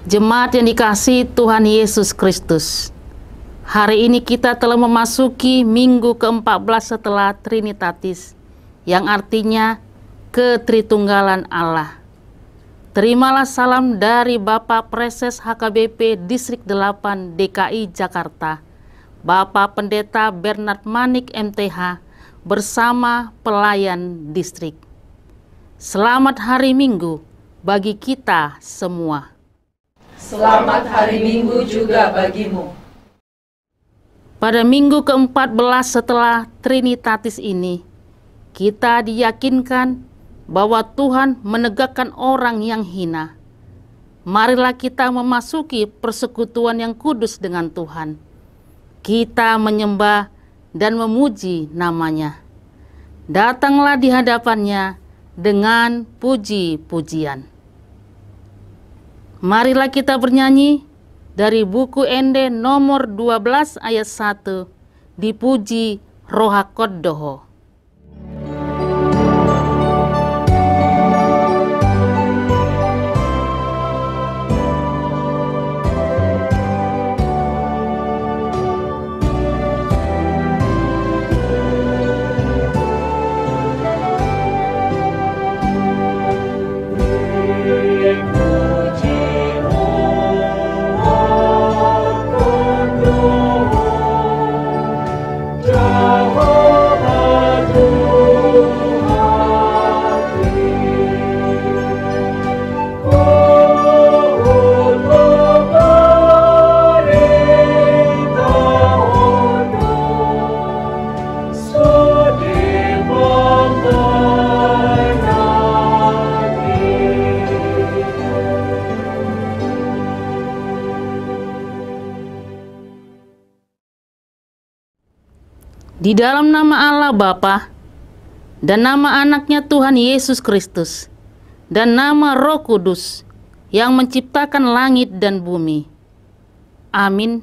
Jemaat yang dikasihi Tuhan Yesus Kristus, hari ini kita telah memasuki minggu ke-14 setelah Trinitatis, yang artinya ketritunggalan Allah. Terimalah salam dari Bapak Preses HKBP Distrik 8 DKI Jakarta, Bapak Pendeta Bernard Manik MTH bersama pelayan distrik. Selamat hari Minggu bagi kita semua. Selamat hari Minggu juga bagimu. Pada minggu ke-14 setelah Trinitatis ini, kita diyakinkan bahwa Tuhan menegakkan orang yang hina. Marilah kita memasuki persekutuan yang kudus dengan Tuhan. Kita menyembah dan memuji namanya. Datanglah di hadapannya dengan puji-pujian. Marilah kita bernyanyi dari buku Ende nomor 12 ayat 1, Dipuji Roh HaKodoho. Di dalam nama Allah Bapa dan nama anaknya Tuhan Yesus Kristus dan nama Roh Kudus yang menciptakan langit dan bumi. Amin.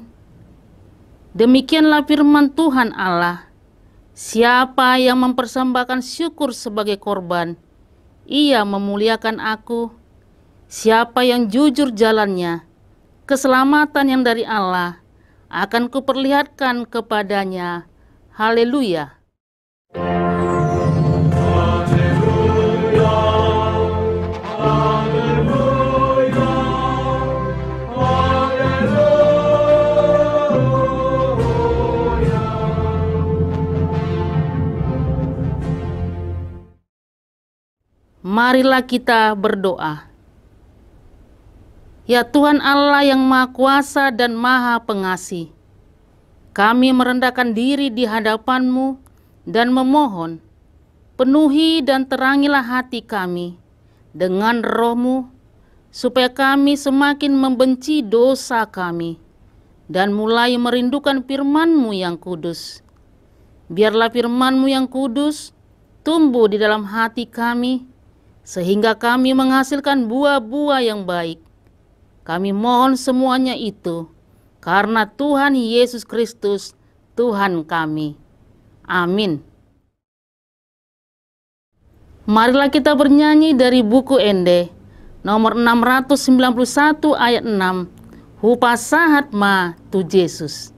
Demikianlah firman Tuhan Allah. Siapa yang mempersembahkan syukur sebagai korban, ia memuliakan aku. Siapa yang jujur jalannya, keselamatan yang dari Allah akan kuperlihatkan kepadanya. Haleluya. Marilah kita berdoa. Ya Tuhan Allah yang Maha Kuasa dan Maha Pengasih, kami merendahkan diri di hadapan-Mu dan memohon, penuhi dan terangilah hati kami dengan Roh-Mu, supaya kami semakin membenci dosa kami dan mulai merindukan firman-Mu yang kudus. Biarlah firman-Mu yang kudus tumbuh di dalam hati kami, sehingga kami menghasilkan buah-buah yang baik. Kami mohon semuanya itu karena Tuhan Yesus Kristus, Tuhan kami. Amin. Marilah kita bernyanyi dari buku Ende, nomor 691 ayat 6, Hupasahat ma tu Yesus.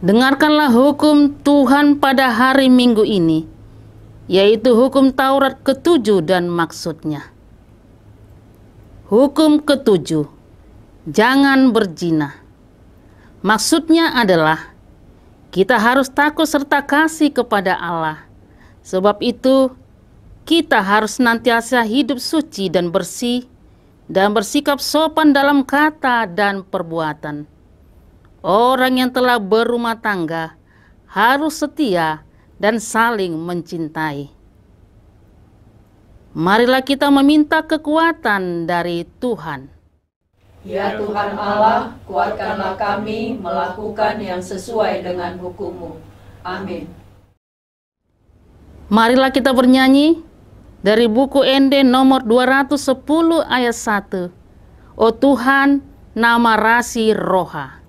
Dengarkanlah hukum Tuhan pada hari Minggu ini, yaitu hukum Taurat ke-7 dan maksudnya. Hukum ke-7, jangan berzina. Maksudnya adalah kita harus takut serta kasih kepada Allah. Sebab itu, kita harus senantiasa hidup suci dan bersih dan bersikap sopan dalam kata dan perbuatan. Orang yang telah berumah tangga harus setia dan saling mencintai. Marilah kita meminta kekuatan dari Tuhan. Ya Tuhan Allah, kuatkanlah kami melakukan yang sesuai dengan hukum-Mu. Amin. Marilah kita bernyanyi dari buku Ende nomor 210 ayat 1. O Tuhan, nama rasi roha.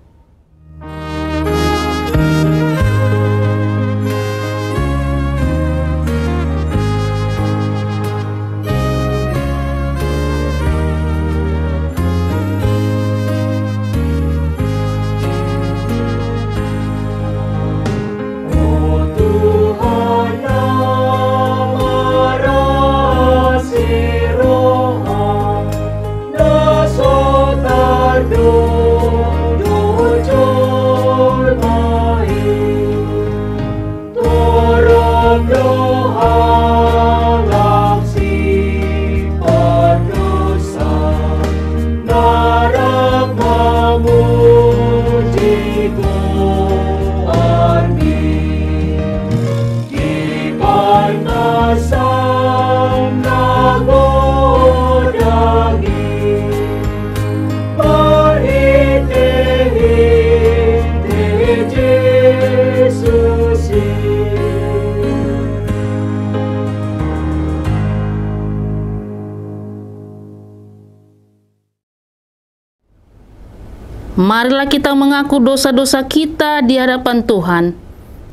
Marilah kita mengaku dosa-dosa kita di hadapan Tuhan.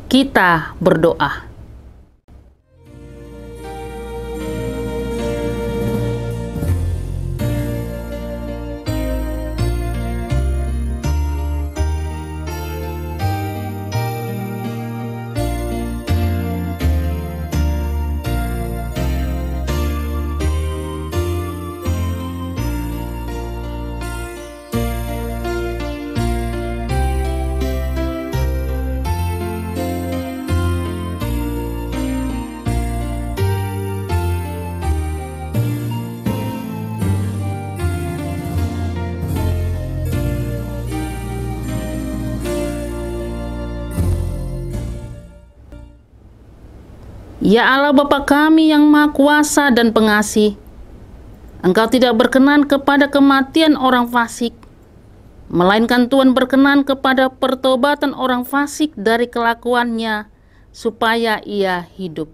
Kita berdoa. Ya Allah Bapa kami yang Maha Kuasa dan Pengasih, Engkau tidak berkenan kepada kematian orang fasik, melainkan Tuhan berkenan kepada pertobatan orang fasik dari kelakuannya, supaya ia hidup.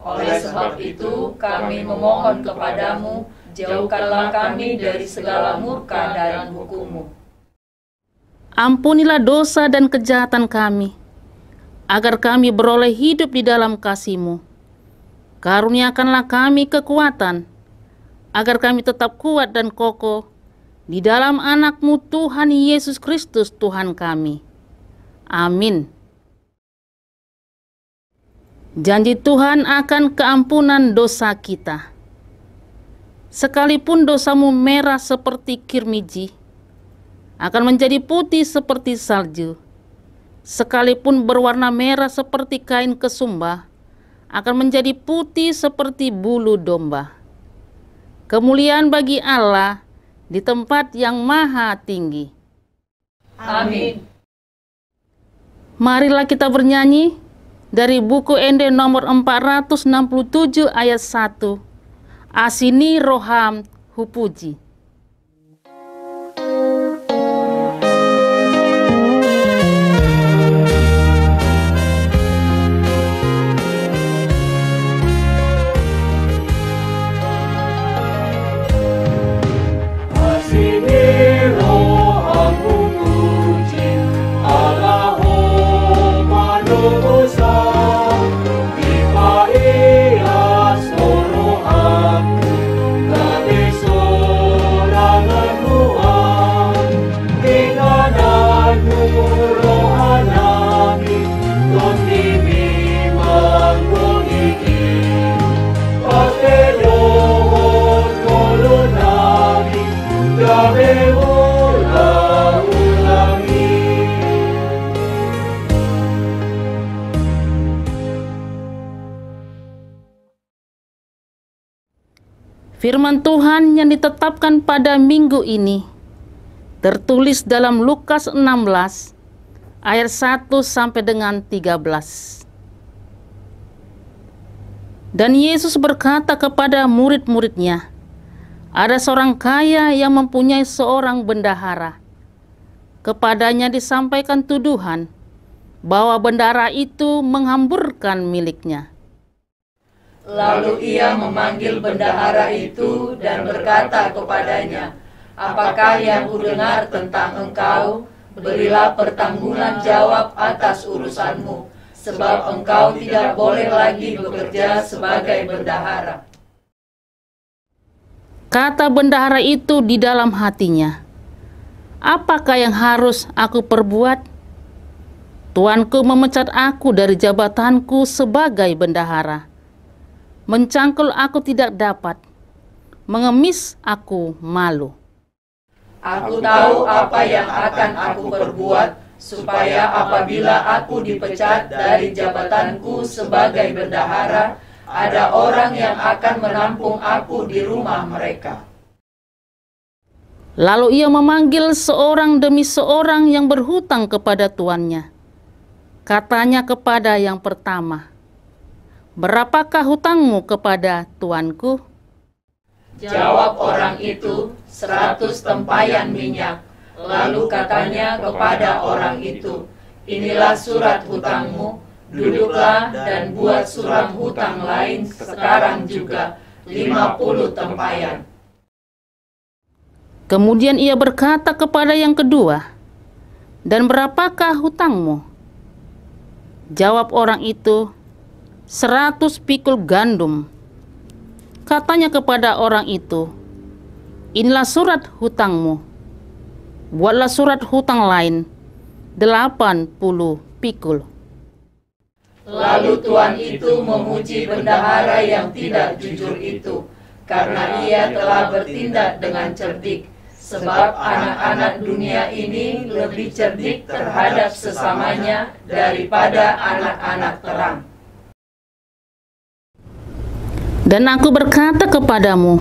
Oleh sebab itu, kami memohon kepadamu, jauhkanlah kami dari segala murka dan hukum-Mu. Ampunilah dosa dan kejahatan kami, agar kami beroleh hidup di dalam kasih-Mu. Karuniakanlah kami kekuatan, agar kami tetap kuat dan kokoh di dalam anak-Mu Tuhan Yesus Kristus Tuhan kami. Amin. Janji Tuhan akan keampunan dosa kita. Sekalipun dosamu merah seperti kirmiji, akan menjadi putih seperti salju. Sekalipun berwarna merah seperti kain kesumba, akan menjadi putih seperti bulu domba. Kemuliaan bagi Allah di tempat yang maha tinggi. Amin. Marilah kita bernyanyi dari buku Ende nomor 467 ayat 1. Asini roham hupuji. Soul. Firman Tuhan yang ditetapkan pada minggu ini tertulis dalam Lukas 16 ayat 1 sampai dengan 13. Dan Yesus berkata kepada murid-muridnya, ada seorang kaya yang mempunyai seorang bendahara. Kepadanya disampaikan tuduhan bahwa bendahara itu menghamburkan miliknya. Lalu ia memanggil bendahara itu dan berkata kepadanya, apakah yang kudengar tentang engkau? Berilah pertanggungan jawab atas urusanmu, sebab engkau tidak boleh lagi bekerja sebagai bendahara. Kata bendahara itu di dalam hatinya, apakah yang harus aku perbuat? Tuanku memecat aku dari jabatanku sebagai bendahara. Mencangkul aku tidak dapat, mengemis aku malu. Aku tahu apa yang akan aku perbuat, supaya apabila aku dipecat dari jabatanku sebagai bendahara, ada orang yang akan menampung aku di rumah mereka. Lalu ia memanggil seorang demi seorang yang berhutang kepada tuannya. Katanya kepada yang pertama, berapakah hutangmu kepada tuanku? Jawab orang itu, 100 tempayan minyak. Lalu katanya kepada orang itu, inilah surat hutangmu, duduklah dan buat surat hutang lain sekarang juga, 50 tempayan. Kemudian ia berkata kepada yang kedua, dan berapakah hutangmu? Jawab orang itu, 100 pikul gandum. Katanya kepada orang itu, inilah surat hutangmu. Buatlah surat hutang lain, 80 pikul. Lalu tuan itu memuji bendahara yang tidak jujur itu, karena ia telah bertindak dengan cerdik. Sebab anak-anak dunia ini lebih cerdik terhadap sesamanya daripada anak-anak terang. Dan aku berkata kepadamu,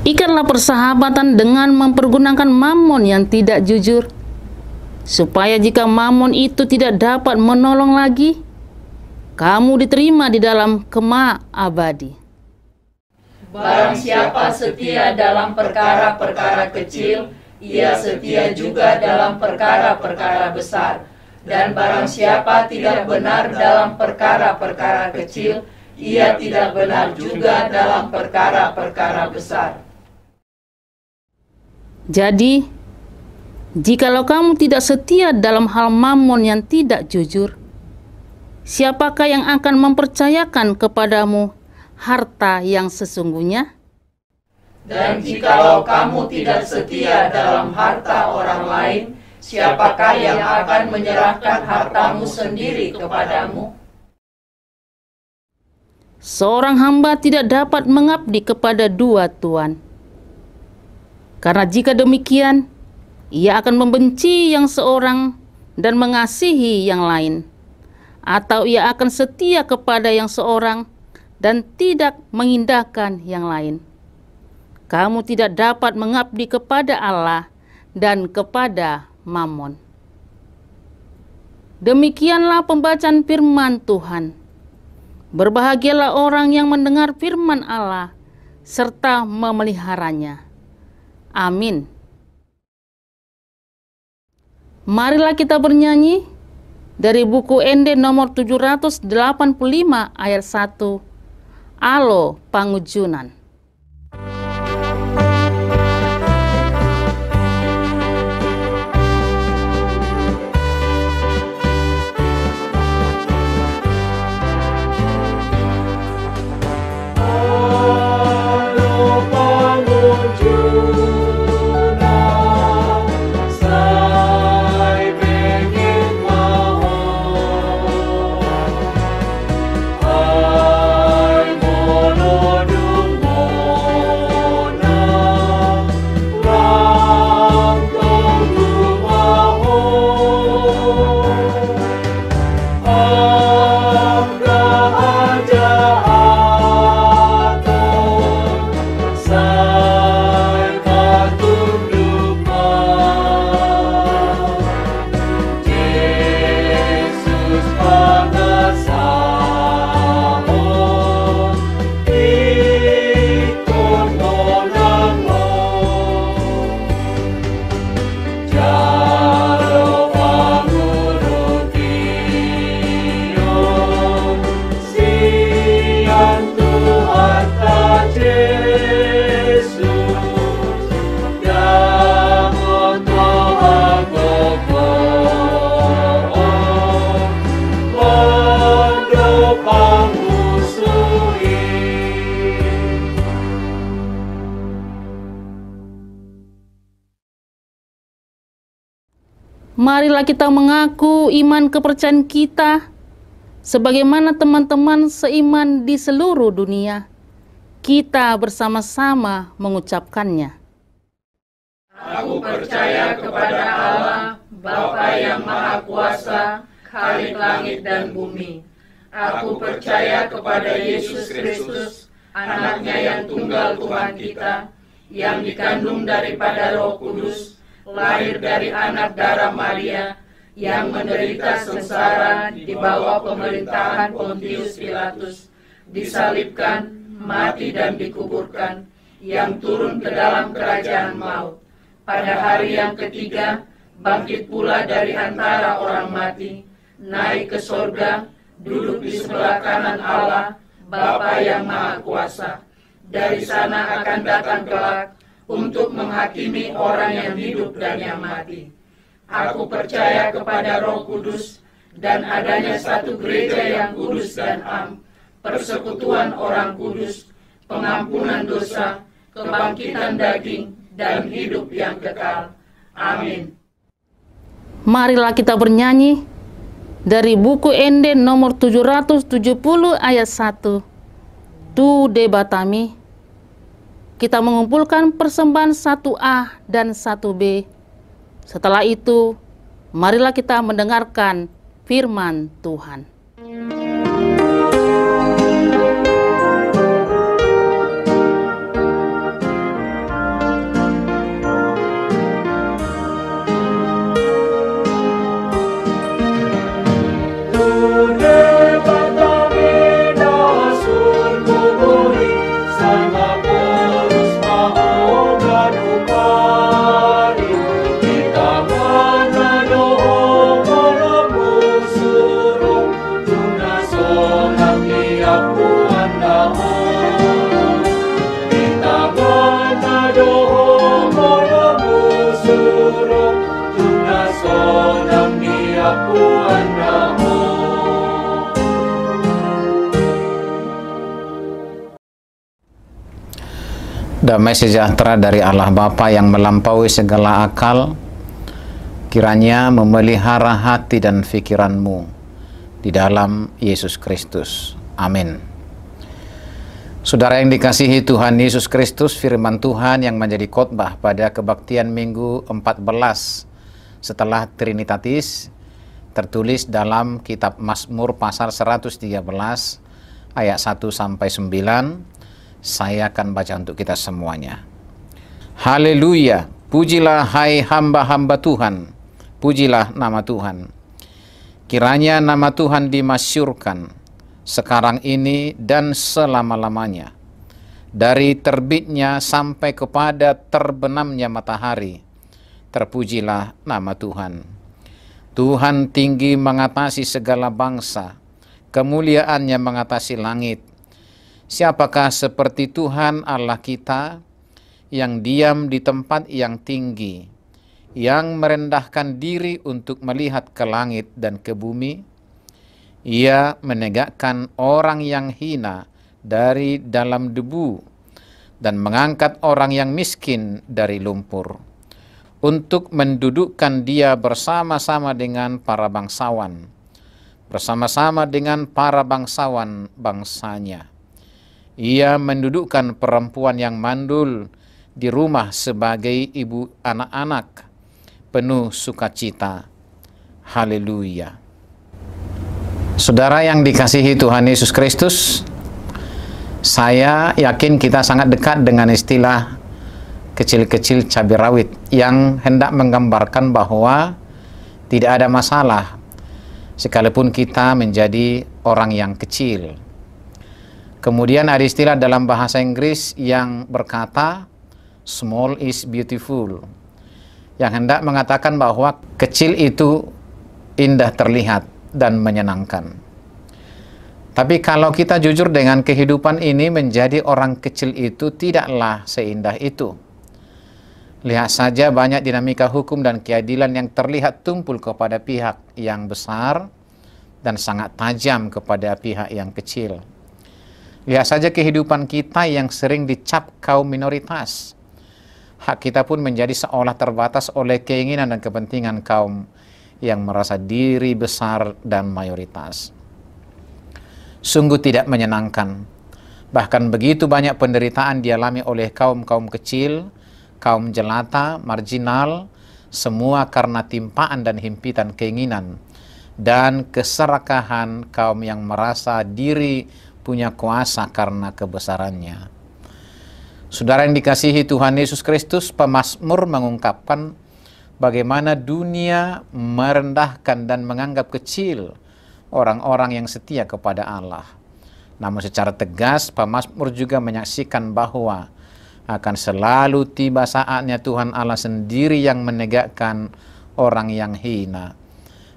ikatlah persahabatan dengan mempergunakan mamon yang tidak jujur, supaya jika mamon itu tidak dapat menolong lagi, kamu diterima di dalam kemah abadi. Barang siapa setia dalam perkara-perkara kecil, ia setia juga dalam perkara-perkara besar. Dan barang siapa tidak benar dalam perkara-perkara kecil, ia tidak benar juga dalam perkara-perkara besar. Jadi, jikalau kamu tidak setia dalam hal mamon yang tidak jujur, siapakah yang akan mempercayakan kepadamu harta yang sesungguhnya? Dan jikalau kamu tidak setia dalam harta orang lain, siapakah yang akan menyerahkan hartamu sendiri kepadamu? Seorang hamba tidak dapat mengabdi kepada dua tuan. Karena jika demikian, ia akan membenci yang seorang dan mengasihi yang lain. Atau ia akan setia kepada yang seorang dan tidak mengindahkan yang lain. Kamu tidak dapat mengabdi kepada Allah dan kepada Mammon. Demikianlah pembacaan firman Tuhan. Berbahagialah orang yang mendengar firman Allah serta memeliharanya. Amin. Marilah kita bernyanyi dari buku ND nomor 785 ayat 1. Alo Pangujunan. Ai mono Marilah kita mengaku iman kepercayaan kita sebagaimana teman-teman seiman di seluruh dunia. Kita bersama-sama mengucapkannya. Aku percaya kepada Allah, Bapa yang Maha Kuasa, Khalik langit dan bumi. Aku percaya kepada Yesus Kristus, anaknya yang tunggal Tuhan kita, yang dikandung daripada Roh Kudus, lahir dari anak darah Maria, yang menderita sengsara di bawah pemerintahan Pontius Pilatus, disalibkan, mati dan dikuburkan, yang turun ke dalam kerajaan maut. Pada hari yang ketiga, bangkit pula dari antara orang mati, naik ke sorga, duduk di sebelah kanan Allah, Bapa yang Maha Kuasa. Dari sana akan datang kelak untuk menghakimi orang yang hidup dan yang mati. Aku percaya kepada Roh Kudus dan adanya satu gereja yang kudus dan am, persekutuan orang kudus, pengampunan dosa, kebangkitan daging, dan hidup yang kekal. Amin. Marilah kita bernyanyi dari buku Ende nomor 770 ayat 1. Tu debatami. Kita mengumpulkan persembahan 1A dan 1B. Setelah itu, marilah kita mendengarkan firman Tuhan. Damai sejahtera dari Allah Bapa yang melampaui segala akal, kiranya memelihara hati dan pikiranmu di dalam Yesus Kristus. Amin. Saudara yang dikasihi Tuhan Yesus Kristus, firman Tuhan yang menjadi khotbah pada kebaktian Minggu 14 setelah Trinitatis tertulis dalam kitab Mazmur pasal 113 ayat 1 sampai 9. Saya akan baca untuk kita semuanya. Haleluya, pujilah hai hamba-hamba Tuhan, pujilah nama Tuhan. Kiranya nama Tuhan dimasyurkan sekarang ini dan selama-lamanya. Dari terbitnya sampai kepada terbenamnya matahari, terpujilah nama Tuhan. Tuhan tinggi mengatasi segala bangsa, kemuliaannya mengatasi langit. Siapakah seperti Tuhan Allah kita, yang diam di tempat yang tinggi, yang merendahkan diri untuk melihat ke langit dan ke bumi? Ia menegakkan orang yang hina dari dalam debu, dan mengangkat orang yang miskin dari lumpur, untuk mendudukkan dia bersama-sama dengan para bangsawan, bersama-sama dengan para bangsawan bangsanya. Ia mendudukkan perempuan yang mandul di rumah sebagai ibu anak-anak, penuh sukacita. Haleluya. Saudara yang dikasihi Tuhan Yesus Kristus, saya yakin kita sangat dekat dengan istilah kecil-kecil cabai rawit yang hendak menggambarkan bahwa tidak ada masalah sekalipun kita menjadi orang yang kecil. Kemudian ada istilah dalam bahasa Inggris yang berkata small is beautiful, yang hendak mengatakan bahwa kecil itu indah terlihat dan menyenangkan. Tapi kalau kita jujur dengan kehidupan ini, menjadi orang kecil itu tidaklah seindah itu. Lihat saja banyak dinamika hukum dan keadilan yang terlihat tumpul kepada pihak yang besar dan sangat tajam kepada pihak yang kecil. Lihat saja kehidupan kita yang sering dicap kaum minoritas. Hak kita pun menjadi seolah terbatas oleh keinginan dan kepentingan kaum yang merasa diri besar dan mayoritas. Sungguh tidak menyenangkan. Bahkan begitu banyak penderitaan dialami oleh kaum-kaum kecil, kaum jelata, marginal, semua karena timpaan dan himpitan keinginan dan keserakahan kaum yang merasa diri punya kuasa karena kebesarannya. Saudara yang dikasihi Tuhan Yesus Kristus, pemazmur mengungkapkan bagaimana dunia merendahkan dan menganggap kecil orang-orang yang setia kepada Allah. Namun secara tegas, pemazmur juga menyaksikan bahwa akan selalu tiba saatnya Tuhan Allah sendiri yang menegakkan orang yang hina,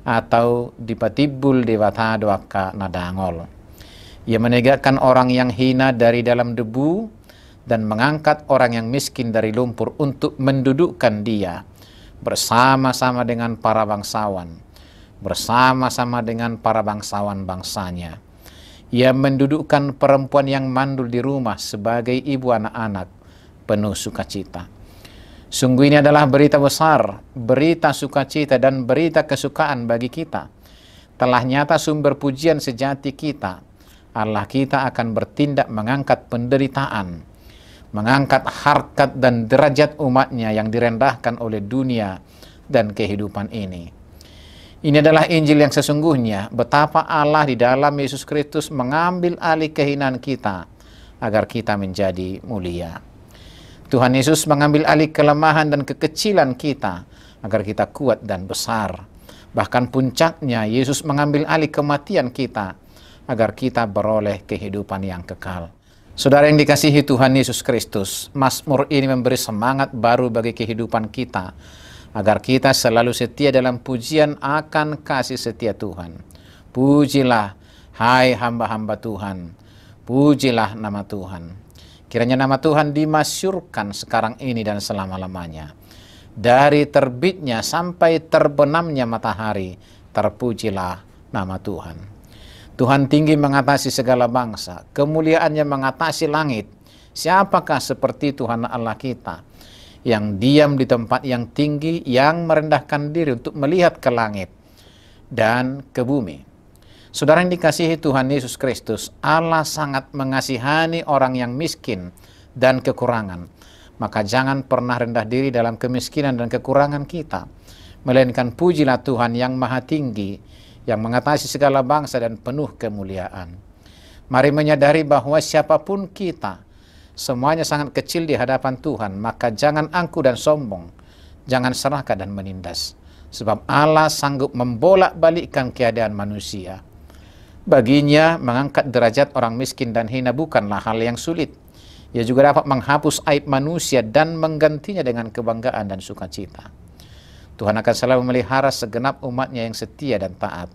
atau dipatibul dewatado akka nadangol. Ia menegakkan orang yang hina dari dalam debu dan mengangkat orang yang miskin dari lumpur untuk mendudukkan dia bersama-sama dengan para bangsawan, bersama-sama dengan para bangsawan bangsanya. Ia mendudukkan perempuan yang mandul di rumah sebagai ibu anak-anak penuh sukacita. Sungguh ini adalah berita besar, berita sukacita dan berita kesukaan bagi kita. Telah nyata sumber pujian sejati kita. Allah kita akan bertindak mengangkat penderitaan, mengangkat harkat dan derajat umatnya yang direndahkan oleh dunia dan kehidupan ini. Ini adalah Injil yang sesungguhnya, betapa Allah di dalam Yesus Kristus mengambil alih kehinaan kita agar kita menjadi mulia. Tuhan Yesus mengambil alih kelemahan dan kekecilan kita agar kita kuat dan besar. Bahkan puncaknya, Yesus mengambil alih kematian kita agar kita beroleh kehidupan yang kekal. Saudara yang dikasihi Tuhan Yesus Kristus, Mazmur ini memberi semangat baru bagi kehidupan kita, agar kita selalu setia dalam pujian akan kasih setia Tuhan. Pujilah, hai hamba-hamba Tuhan, pujilah nama Tuhan. Kiranya nama Tuhan dimasyurkan sekarang ini dan selama-lamanya. Dari terbitnya sampai terbenamnya matahari, terpujilah nama Tuhan. Tuhan tinggi mengatasi segala bangsa, kemuliaannya mengatasi langit. Siapakah seperti Tuhan Allah kita, yang diam di tempat yang tinggi, yang merendahkan diri untuk melihat ke langit dan ke bumi. Saudara yang dikasihi Tuhan Yesus Kristus, Allah sangat mengasihani orang yang miskin dan kekurangan. Maka jangan pernah rendah diri dalam kemiskinan dan kekurangan kita, melainkan pujilah Tuhan yang maha tinggi, yang mengatasi segala bangsa dan penuh kemuliaan. Mari menyadari bahwa siapapun kita, semuanya sangat kecil di hadapan Tuhan. Maka jangan angkuh dan sombong, jangan serakah dan menindas, sebab Allah sanggup membolak-balikkan keadaan manusia. Baginya mengangkat derajat orang miskin dan hina bukanlah hal yang sulit. Ia juga dapat menghapus aib manusia dan menggantinya dengan kebanggaan dan sukacita. Tuhan akan selalu memelihara segenap umatnya yang setia dan taat.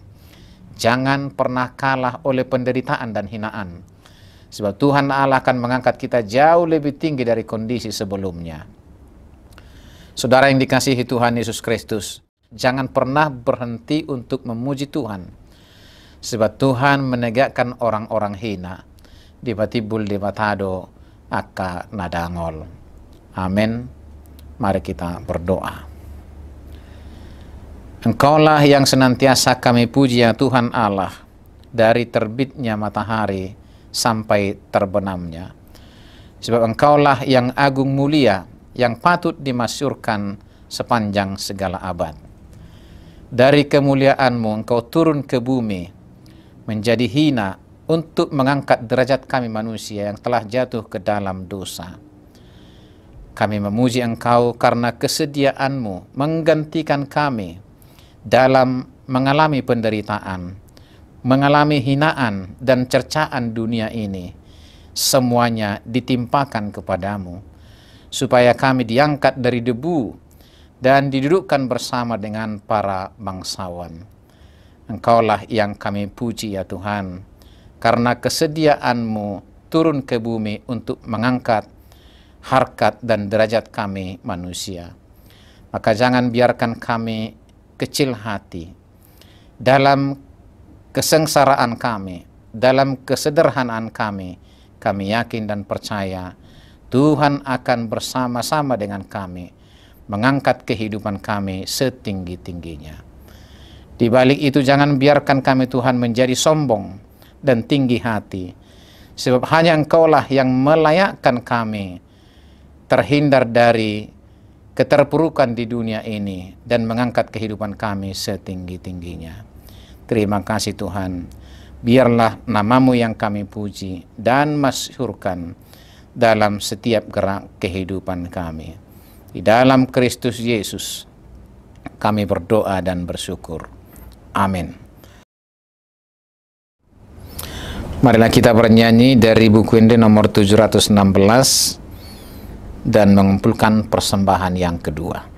Jangan pernah kalah oleh penderitaan dan hinaan, sebab Tuhan Allah akan mengangkat kita jauh lebih tinggi dari kondisi sebelumnya. Saudara yang dikasihi Tuhan Yesus Kristus, jangan pernah berhenti untuk memuji Tuhan, sebab Tuhan menegakkan orang-orang hina. Dibatibul debatado akka nadangol. Amin. Mari kita berdoa. Engkaulah yang senantiasa kami puji ya Tuhan Allah, dari terbitnya matahari sampai terbenamnya. Sebab Engkaulah yang agung mulia, yang patut dimasyurkan sepanjang segala abad. Dari kemuliaan-Mu Engkau turun ke bumi, menjadi hina untuk mengangkat derajat kami manusia yang telah jatuh ke dalam dosa. Kami memuji Engkau karena kesediaan-Mu menggantikan kami dalam mengalami penderitaan, mengalami hinaan dan cercaan dunia ini. Semuanya ditimpakan kepadamu, supaya kami diangkat dari debu dan didudukkan bersama dengan para bangsawan. Engkaulah yang kami puji ya Tuhan, karena kesediaan-Mu turun ke bumi untuk mengangkat harkat dan derajat kami manusia. Maka jangan biarkan kami kecil hati dalam kesengsaraan kami, dalam kesederhanaan kami. Kami yakin dan percaya Tuhan akan bersama-sama dengan kami mengangkat kehidupan kami setinggi-tingginya. Di balik itu jangan biarkan kami Tuhan menjadi sombong dan tinggi hati, sebab hanya Engkaulah yang melayakkan kami terhindar dari keterpurukan di dunia ini dan mengangkat kehidupan kami setinggi-tingginya. Terima kasih Tuhan. Biarlah nama-Mu yang kami puji dan masyhurkan dalam setiap gerak kehidupan kami. Di dalam Kristus Yesus kami berdoa dan bersyukur. Amin. Marilah kita bernyanyi dari buku Inde nomor 716 dan mengumpulkan persembahan yang kedua.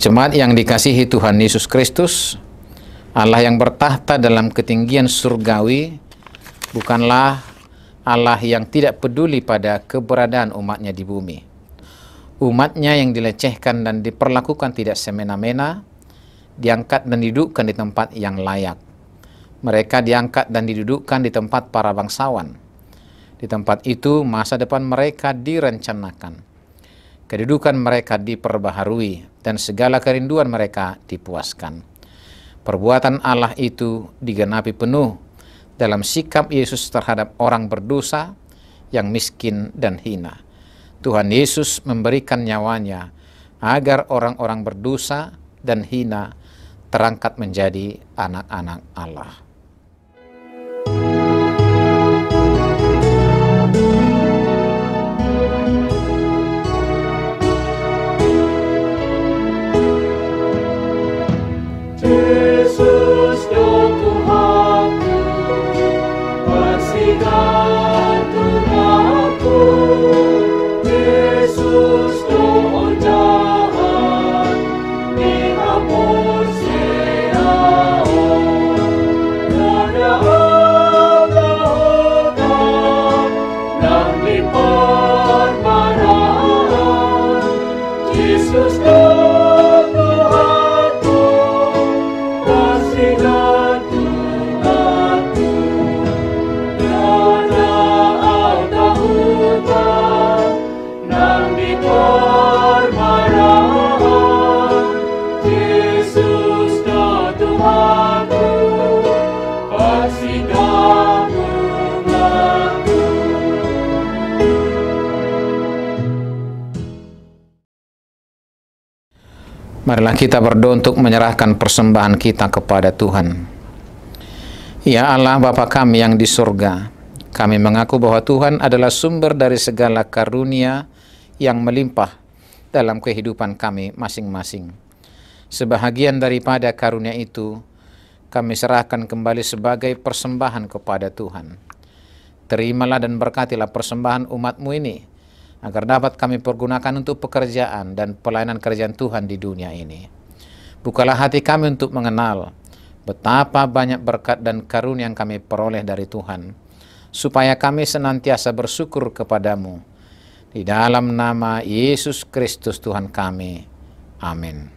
Jemaat yang dikasihi Tuhan Yesus Kristus, Allah yang bertahta dalam ketinggian surgawi bukanlah Allah yang tidak peduli pada keberadaan umatnya di bumi. Umatnya yang dilecehkan dan diperlakukan tidak semena-mena, diangkat dan didudukkan di tempat yang layak. Mereka diangkat dan didudukkan di tempat para bangsawan. Di tempat itu masa depan mereka direncanakan. Kedudukan mereka diperbaharui dan segala kerinduan mereka dipuaskan. Perbuatan Allah itu digenapi penuh dalam sikap Yesus terhadap orang berdosa yang miskin dan hina. Tuhan Yesus memberikan nyawanya agar orang-orang berdosa dan hina terangkat menjadi anak-anak Allah. Yesus ya Tuhanku, bersihkan Tuhanku. Yesus doa jahat dihapus selalu. Tiada harta dan dipermanahan. Yesus Marilah kita berdoa untuk menyerahkan persembahan kita kepada Tuhan. Ya Allah Bapa kami yang di surga, kami mengaku bahwa Tuhan adalah sumber dari segala karunia yang melimpah dalam kehidupan kami masing-masing. Sebahagian daripada karunia itu, kami serahkan kembali sebagai persembahan kepada Tuhan. Terimalah dan berkatilah persembahan umat-Mu ini, agar dapat kami pergunakan untuk pekerjaan dan pelayanan kerajaan Tuhan di dunia ini. Bukalah hati kami untuk mengenal betapa banyak berkat dan karunia yang kami peroleh dari Tuhan, supaya kami senantiasa bersyukur kepadamu. Di dalam nama Yesus Kristus Tuhan kami. Amin.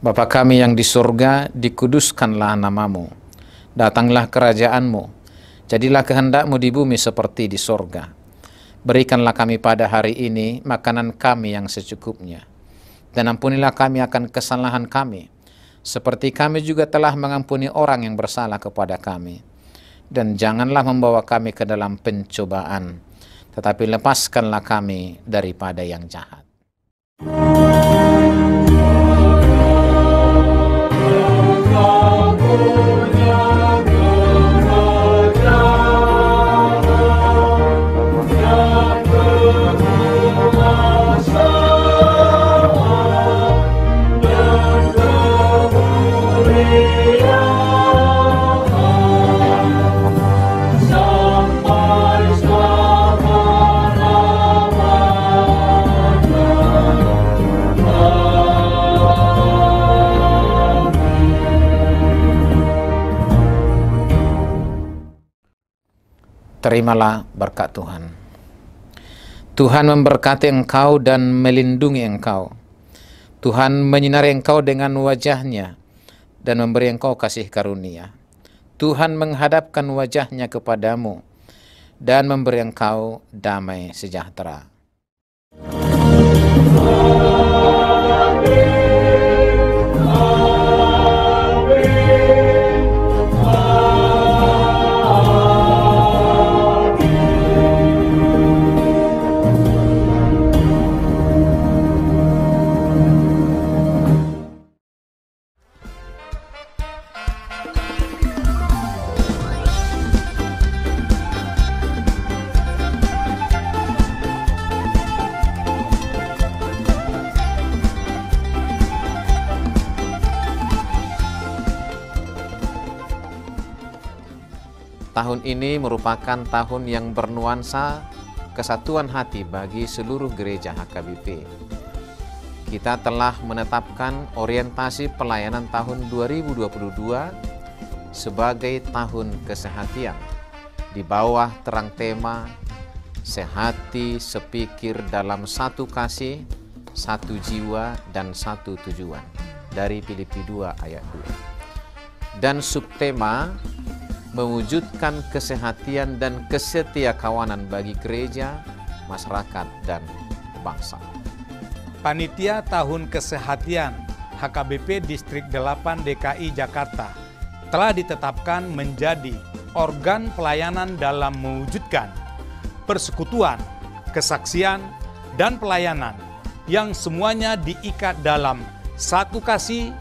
Bapa kami yang di surga, dikuduskanlah namamu. Datanglah kerajaanmu. Jadilah kehendakmu di bumi seperti di surga. Berikanlah kami pada hari ini makanan kami yang secukupnya. Dan ampunilah kami akan kesalahan kami, seperti kami juga telah mengampuni orang yang bersalah kepada kami. Dan janganlah membawa kami ke dalam pencobaan, tetapi lepaskanlah kami daripada yang jahat. Terimalah berkat Tuhan. Tuhan memberkati engkau dan melindungi engkau. Tuhan menyinari engkau dengan wajah-Nya dan memberi engkau kasih karunia. Tuhan menghadapkan wajah-Nya kepadamu dan memberi engkau damai sejahtera. Tahun ini merupakan tahun yang bernuansa kesatuan hati bagi seluruh gereja HKBP. Kita telah menetapkan orientasi pelayanan tahun 2022 sebagai tahun kesehatian di bawah terang tema sehati sepikir dalam satu kasih, satu jiwa, dan satu tujuan dari Filipi 2 ayat 2. Dan subtema mewujudkan kesehatian dan kesetiakawanan bagi gereja, masyarakat, dan bangsa. Panitia Tahun Kesehatian HKBP Distrik 8 DKI Jakarta telah ditetapkan menjadi organ pelayanan dalam mewujudkan persekutuan, kesaksian, dan pelayanan yang semuanya diikat dalam satu kasih,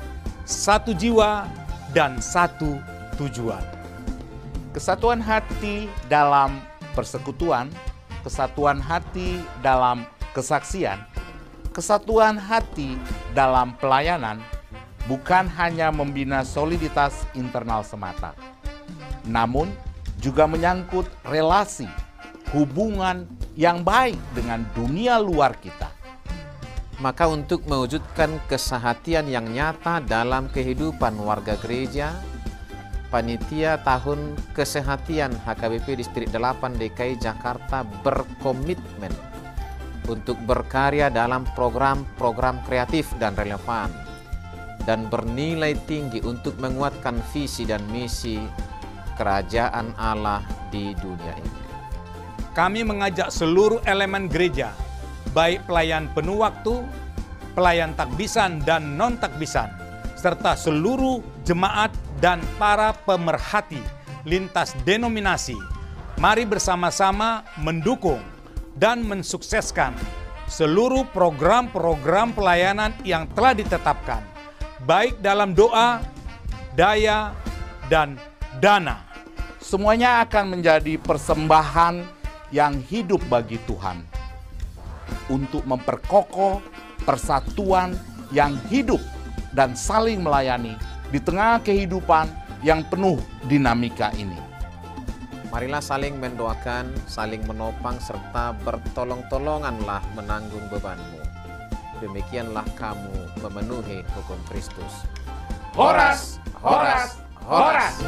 satu jiwa, dan satu tujuan. Kesatuan hati dalam persekutuan, kesatuan hati dalam kesaksian, kesatuan hati dalam pelayanan bukan hanya membina soliditas internal semata, namun juga menyangkut relasi, hubungan yang baik dengan dunia luar kita. Maka untuk mewujudkan kesehatian yang nyata dalam kehidupan warga gereja, Panitia Tahun Kesehatian HKBP Distrik 8 DKI Jakarta berkomitmen untuk berkarya dalam program-program kreatif dan relevan dan bernilai tinggi untuk menguatkan visi dan misi kerajaan Allah di dunia ini. Kami mengajak seluruh elemen gereja, baik pelayan penuh waktu, pelayan takbisan dan non-takbisan, serta seluruh jemaat dan para pemerhati lintas denominasi, mari bersama-sama mendukung dan mensukseskan seluruh program-program pelayanan yang telah ditetapkan, baik dalam doa, daya, dan dana. Semuanya akan menjadi persembahan yang hidup bagi Tuhan untuk memperkokoh persatuan yang hidup dan saling melayani di tengah kehidupan yang penuh dinamika ini. Marilah saling mendoakan, saling menopang, serta bertolong-tolonganlah menanggung bebanmu. Demikianlah kamu memenuhi hukum Kristus. Horas, horas, horas!